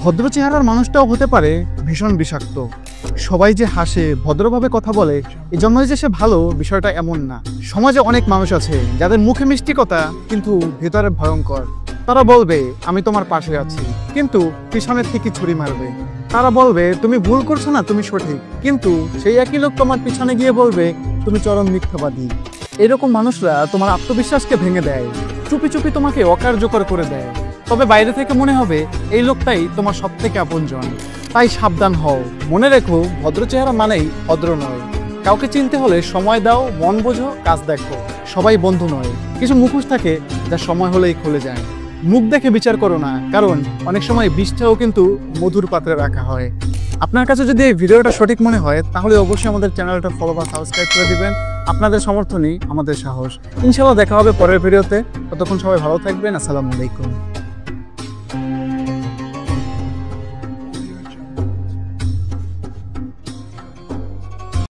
ভদ্র চেহারার মানুষটাও হতে পারে ভীষণ বিষাক্ত। সবাই যে হাসে, ভদ্রভাবে কথা বলে, এজন্যই যে সে ভালো, বিষয়টা এমন না। সমাজে অনেক মানুষ আছে যাদের মুখে মিষ্টি কথা কিন্তু ভেতরে ভয়ঙ্কর। তারা বলবে আমি তোমার পাশে আছি, কিন্তু পিছনে ঠিকই ছুরি মারবে। তারা বলবে তুমি ভুল করছো না, তুমি সঠিক, কিন্তু সেই একই লোক তোমার পিছনে গিয়ে বলবে তুমি চরম মিথ্যাবাদী। এরকম মানুষরা তোমার আত্মবিশ্বাসকে ভেঙে দেয়, চুপি চুপি তোমাকে অকার্যকর করে দেয়। তবে বাইরে থেকে মনে হবে এই লোকটাই তোমার সব থেকে আপনজন। তাই সাবধান হও, মনে রেখো ভদ্র চেহারা মানেই ভদ্র নয়। কাউকে চিনতে হলে সময় দাও, মন বোঝো, কাজ দেখো। সবাই বন্ধু নয়, কিছু মুখোশ থাকে যা সময় হলেই খুলে যায়। মুখ দেখে বিচার করো না, কারণ অনেক সময় বিষটাও কিন্তু মধুর পাত্রে রাখা হয়। আপনার কাছে যদি এই ভিডিওটা সঠিক মনে হয় তাহলে অবশ্যই আমাদের চ্যানেলটা ফলো বা সাবস্ক্রাইব করে দিবেন। আপনাদের সমর্থনই আমাদের সাহস। ইনশাআল্লাহ দেখা হবে পরের ভিডিওতে। ততক্ষণ সবাই ভালো থাকবেন। আসসালামু আলাইকুম।